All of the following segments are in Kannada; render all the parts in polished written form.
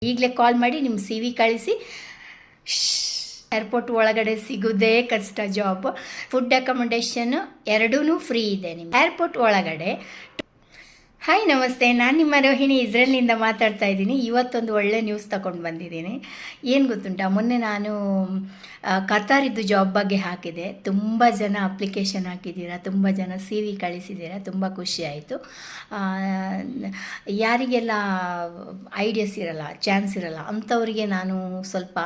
ಈಗಲೇ ಕಾಲ್ ಮಾಡಿ ನಿಮ್ಮ ಸಿ ವಿ ಕಳಿಸಿ. ಏರ್ಪೋರ್ಟ್ ಒಳಗಡೆ ಸಿಗೋದೇ ಕಷ್ಟ ಜಾಬ್. ಫುಡ್ ಅಕಾಮಡೇಷನ್ ಎರಡೂ ಫ್ರೀ ಇದೆ ನಿಮ್ಗೆ ಏರ್ಪೋರ್ಟ್ ಒಳಗಡೆ. ಹಾಯ್ ನಮಸ್ತೆ, ನಾನು ನಿಮ್ಮ ರೋಹಿಣಿ ಇಸ್ರೇಲ್ನಿಂದ ಮಾತಾಡ್ತಾ ಇದ್ದೀನಿ. ಇವತ್ತೊಂದು ಒಳ್ಳೆ ನ್ಯೂಸ್ ತಗೊಂಡು ಬಂದಿದ್ದೀನಿ. ಏನು ಗೊತ್ತುಂಟಾ, ಮೊನ್ನೆ ನಾನು ಕತಾರಿದ್ದು ಜಾಬ್ ಬಗ್ಗೆ ಹಾಕಿದೆ. ತುಂಬ ಜನ ಅಪ್ಲಿಕೇಶನ್ ಹಾಕಿದ್ದೀರಾ, ತುಂಬ ಜನ ಸಿ ವಿ ಕಳಿಸಿದ್ದೀರಾ, ತುಂಬ ಖುಷಿ ಆಯಿತು. ಯಾರಿಗೆಲ್ಲ ಐಡಿಯಾಸ್ ಇರಲ್ಲ, ಚಾನ್ಸ್ ಇರಲ್ಲ ಅಂಥವರಿಗೆ ನಾನು ಸ್ವಲ್ಪ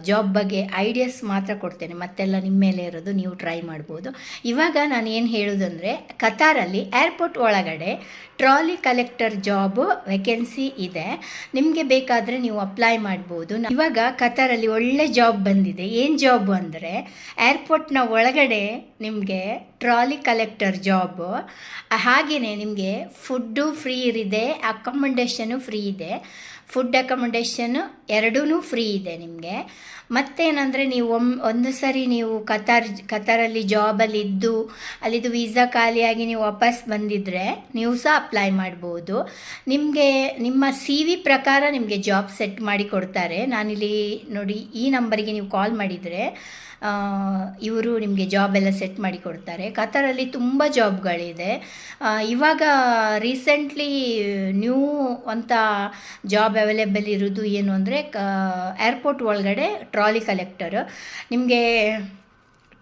ಜಾಬ್ ಬಗ್ಗೆ ಐಡಿಯಾಸ್ ಮಾತ್ರ ಕೊಡ್ತೇನೆ, ಮತ್ತೆಲ್ಲ ನಿಮ್ಮ ಮೇಲೆ ಇರೋದು, ನೀವು ಟ್ರೈ ಮಾಡ್ಬೋದು. ಇವಾಗ ನಾನು ಏನು ಹೇಳೋದಂದರೆ, ಕತಾರಲ್ಲಿ ಏರ್ಪೋರ್ಟ್ ಒಳಗಡೆ ಟ್ರಾಲಿ ಕಲೆಕ್ಟರ್ ಜಾಬ್ ವೇಕೆನ್ಸಿ ಇದೆ. ನಿಮಗೆ ಬೇಕಾದರೆ ನೀವು ಅಪ್ಲೈ ಮಾಡ್ಬೋದು. ಇವಾಗ ಕತಾರಲ್ಲಿ ಒಳ್ಳೆ ಜಾಬ್ ಬಂದಿದೆ. ಏನು ಜಾಬ್ ಅಂದರೆ ಏರ್ಪೋರ್ಟ್ನ ಒಳಗಡೆ ನಿಮಗೆ ಟ್ರಾಲಿ ಕಲೆಕ್ಟರ್ ಜಾಬ್. ಹಾಗೆಯೇ ನಿಮಗೆ ಫುಡ್ಡು ಫ್ರೀ ಇದೆ, ಅಕಾಮಡೇಷನು ಫ್ರೀ ಇದೆ. ಫುಡ್ ಅಕಾಮಡೇಷನ್ ಎರಡೂ ಫ್ರೀ ಇದೆ ನಿಮಗೆ. ಮತ್ತೇನಂದರೆ ನೀವು ಒಂದು ಸರಿ ನೀವು ಕತಾರಲ್ಲಿ ಜಾಬಲ್ಲಿ ಇದ್ದು ಅಲ್ಲಿದ್ದು ವೀಸಾ ಖಾಲಿಯಾಗಿ ನೀವು ವಾಪಸ್ ಬಂದಿದ್ದರೆ ನೀವು ಸಹ ಅಪ್ಲೈ ಮಾಡ್ಬೋದು. ನಿಮಗೆ ನಿಮ್ಮ ಸಿ ವಿ ಪ್ರಕಾರ ನಿಮಗೆ ಜಾಬ್ ಸೆಟ್ ಮಾಡಿ ಕೊಡ್ತಾರೆ. ನಾನಿಲ್ಲಿ ನೋಡಿ, ಈ ನಂಬರಿಗೆ ನೀವು ಕಾಲ್ ಮಾಡಿದರೆ ಇವರು ನಿಮಗೆ ಜಾಬ್ ಎಲ್ಲ ಸೆಟ್ ಮಾಡಿ ಕೊಡ್ತಾರೆ. ಕತಾರಲ್ಲಿ ತುಂಬ ಜಾಬ್ಗಳಿದೆ. ಇವಾಗ ರೀಸೆಂಟ್ಲಿ ನ್ಯೂ ಅಂತ ಜಾಬ್ ಅವೈಲೇಬಲ್ ಇರೋದು ಏನು ಅಂದರೆ ಏರ್ಪೋರ್ಟ್ ಒಳಗಡೆ ಟ್ರಾಲಿ ಕಲೆಕ್ಟರ್. ನಿಮಗೆ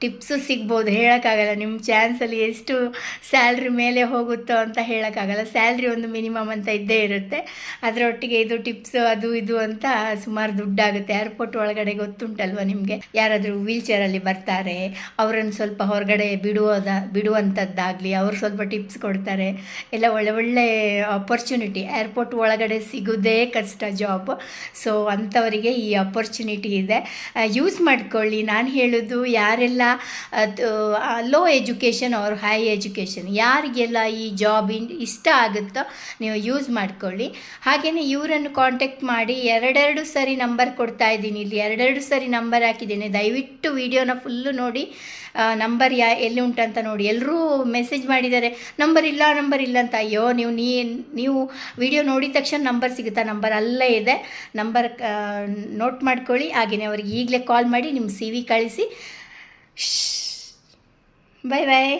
ಟಿಪ್ಸು ಸಿಗ್ಬೋದು, ಹೇಳೋಕ್ಕಾಗಲ್ಲ. ನಿಮ್ಮ ಚಾನ್ಸಲ್ಲಿ ಎಷ್ಟು ಸ್ಯಾಲ್ರಿ ಮೇಲೆ ಹೋಗುತ್ತೋ ಅಂತ ಹೇಳೋಕ್ಕಾಗಲ್ಲ. ಸ್ಯಾಲ್ರಿ ಒಂದು ಮಿನಿಮಮ್ ಅಂತ ಇದ್ದೇ ಇರುತ್ತೆ, ಅದರೊಟ್ಟಿಗೆ ಇದು ಟಿಪ್ಸು ಅದು ಇದು ಅಂತ ಸುಮಾರು ದುಡ್ಡಾಗುತ್ತೆ. ಏರ್ಪೋರ್ಟ್ ಒಳಗಡೆ ಗೊತ್ತುಂಟಲ್ವ ನಿಮಗೆ, ಯಾರಾದರೂ ವೀಲ್ ಚೇರಲ್ಲಿ ಬರ್ತಾರೆ, ಅವರನ್ನು ಸ್ವಲ್ಪ ಹೊರಗಡೆ ಬಿಡುವಂಥದ್ದಾಗಲಿ, ಅವರು ಸ್ವಲ್ಪ ಟಿಪ್ಸ್ ಕೊಡ್ತಾರೆ. ಎಲ್ಲ ಒಳ್ಳೆ ಒಳ್ಳೆ ಅಪರ್ಚುನಿಟಿ ಏರ್ಪೋರ್ಟ್ ಒಳಗಡೆ ಸಿಗೋದೇ ಕಷ್ಟ ಜಾಬ್. ಸೊ ಅಂಥವರಿಗೆ ಈ ಅಪರ್ಚುನಿಟಿ ಇದೆ, ಯೂಸ್ ಮಾಡ್ಕೊಳ್ಳಿ. ನಾನು ಹೇಳೋದು, ಯಾರೆಲ್ಲ ಲೋ ಎಜುಕೇಷನ್ ಅವ್ರ ಹೈ ಎಜುಕೇಷನ್, ಯಾರಿಗೆಲ್ಲ ಈ ಜಾಬ್ ಇಷ್ಟ ಆಗುತ್ತೋ ನೀವು ಯೂಸ್ ಮಾಡ್ಕೊಳ್ಳಿ. ಹಾಗೆಯೇ ಇವರನ್ನು ಕಾಂಟ್ಯಾಕ್ಟ್ ಮಾಡಿ. ಎರಡೆರಡು ಸರಿ ನಂಬರ್ ಕೊಡ್ತಾ ಇದ್ದೀನಿ, ಇಲ್ಲಿ ಎರಡೆರಡು ಸರಿ ನಂಬರ್ ಹಾಕಿದ್ದೀನಿ. ದಯವಿಟ್ಟು ವಿಡಿಯೋನ ಫುಲ್ಲು ನೋಡಿ, ನಂಬರ್ ಎಲ್ಲಿ ಉಂಟಂತ ನೋಡಿ. ಎಲ್ಲರೂ ಮೆಸೇಜ್ ಮಾಡಿದ್ದಾರೆ, ನಂಬರ್ ಇಲ್ಲ ಅಂತ. ಅಯ್ಯೋ, ನೀವು ವಿಡಿಯೋ ನೋಡಿದ ತಕ್ಷಣ ನಂಬರ್ ಸಿಗುತ್ತಾ? ನಂಬರ್ ಅಲ್ಲೇ ಇದೆ, ನಂಬರ್ ನೋಟ್ ಮಾಡ್ಕೊಳ್ಳಿ. ಹಾಗೆಯೇ ಅವ್ರಿಗೆ ಈಗಲೇ ಕಾಲ್ ಮಾಡಿ ನಿಮ್ಮ ಸಿ ವಿ ಕಳಿಸಿ. ಬಾಯ್ ಬಾಯ್.